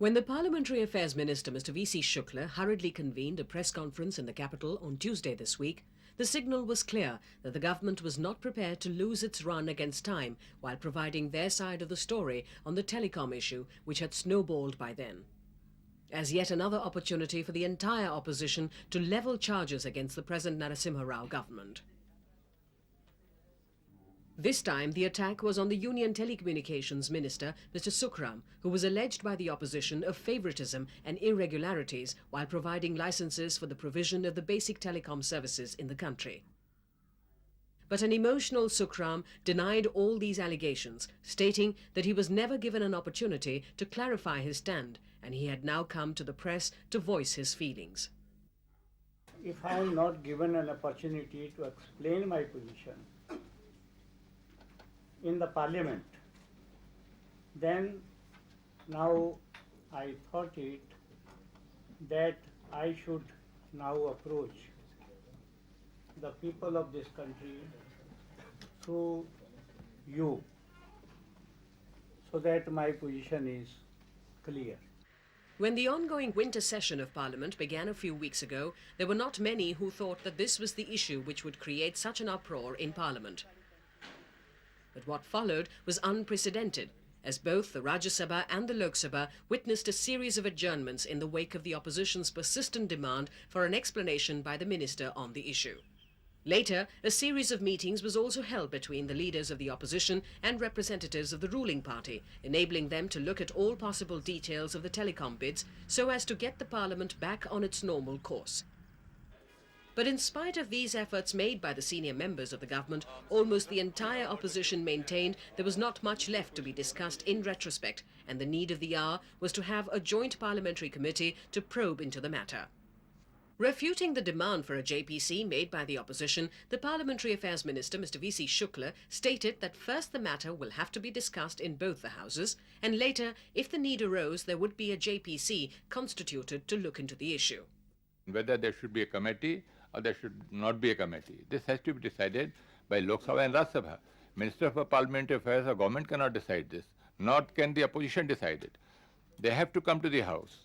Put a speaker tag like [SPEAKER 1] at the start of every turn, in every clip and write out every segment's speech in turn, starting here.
[SPEAKER 1] When the Parliamentary Affairs Minister, Mr. V.C. Shukla, hurriedly convened a press conference in the capital on Tuesday this week, the signal was clear that the government was not prepared to lose its run against time while providing their side of the story on the telecom issue, which had snowballed by then. As yet another opportunity for the entire opposition to level charges against the present Narsima Rao government. This time, the attack was on the Union Telecommunications Minister, Mr. Shukla, who was alleged by the opposition of favouritism and irregularities while providing licences for the provision of the basic telecom services in the country. But an emotional Shukla denied all these allegations, stating that he was never given an opportunity to clarify his stand, and he had now come to the press to voice his feelings.
[SPEAKER 2] If I am not given an opportunity to explain my position in the parliament, then now I thought it that I should now approach the people of this country through you, so that my position is clear.
[SPEAKER 1] When the ongoing winter session of Parliament began a few weeks ago, there were not many who thought that this was the issue which would create such an uproar in Parliament. But what followed was unprecedented, as both the Rajya Sabha and the Lok Sabha witnessed a series of adjournments in the wake of the opposition's persistent demand for an explanation by the minister on the issue. Later, a series of meetings was also held between the leaders of the opposition and representatives of the ruling party, enabling them to look at all possible details of the telecom bids so as to get the Parliament back on its normal course. But in spite of these efforts made by the senior members of the government, almost the entire opposition maintained there was not much left to be discussed in retrospect, and the need of the hour was to have a joint parliamentary committee to probe into the matter. Refuting the demand for a JPC made by the opposition, the Parliamentary Affairs Minister, Mr. V.C. Shukla, stated that first the matter will have to be discussed in both the houses, and later, if the need arose, there would be a JPC constituted to look into the issue.
[SPEAKER 3] Whether there should be a committee or there should not be a committee, this has to be decided by Lok Sabha and Rajya Sabha. Minister for Parliamentary Affairs or government cannot decide this, nor can the opposition decide it. They have to come to the House.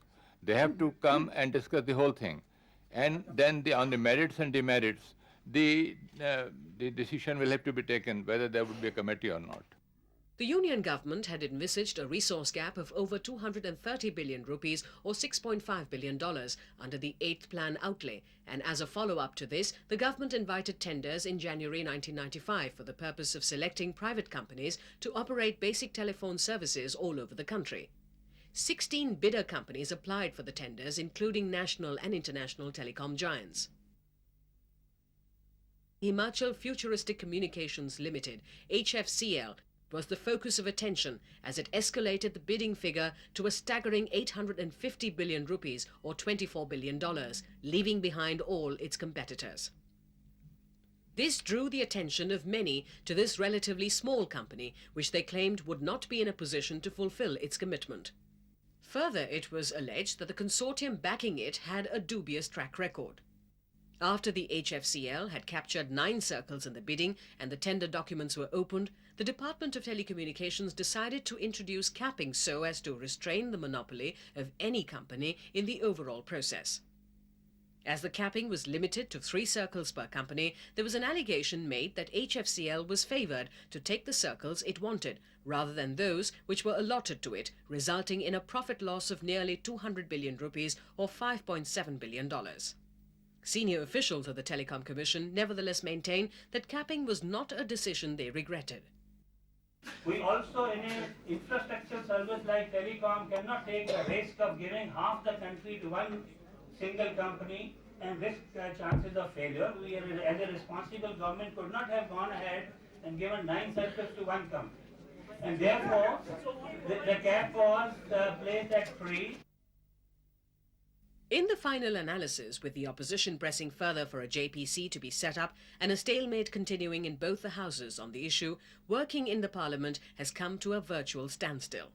[SPEAKER 3] They have to come and discuss the whole thing. And then on the merits and demerits, the decision will have to be taken whether there would be a committee or not.
[SPEAKER 1] The Union government had envisaged a resource gap of over 230 billion rupees or $6.5 billion under the 8th plan outlay, and as a follow-up to this, the government invited tenders in January 1995 for the purpose of selecting private companies to operate basic telephone services all over the country. 16 bidder companies applied for the tenders, including national and international telecom giants. Himachal Futuristic Communications Ltd, HFCL, was the focus of attention as it escalated the bidding figure to a staggering 850 billion rupees or $24 billion, leaving behind all its competitors. This drew the attention of many to this relatively small company, which they claimed would not be in a position to fulfill its commitment. Further, it was alleged that the consortium backing it had a dubious track record. After the HFCL had captured 9 circles in the bidding and the tender documents were opened, the Department of Telecommunications decided to introduce capping so as to restrain the monopoly of any company in the overall process. As the capping was limited to 3 circles per company, there was an allegation made that HFCL was favoured to take the circles it wanted, rather than those which were allotted to it, resulting in a profit loss of nearly 200 billion rupees or $5.7 billion. Senior officials of the Telecom Commission nevertheless maintain that capping was not a decision they regretted.
[SPEAKER 4] We also, in an infrastructure service like Telecom, cannot take the risk of giving half the country to one single company and risk chances of failure. We, as a responsible government, could not have gone ahead and given 9 circles to one company. And therefore, the cap was placed at 3.
[SPEAKER 1] In the final analysis, with the opposition pressing further for a JPC to be set up and a stalemate continuing in both the houses on the issue, working in the Parliament has come to a virtual standstill.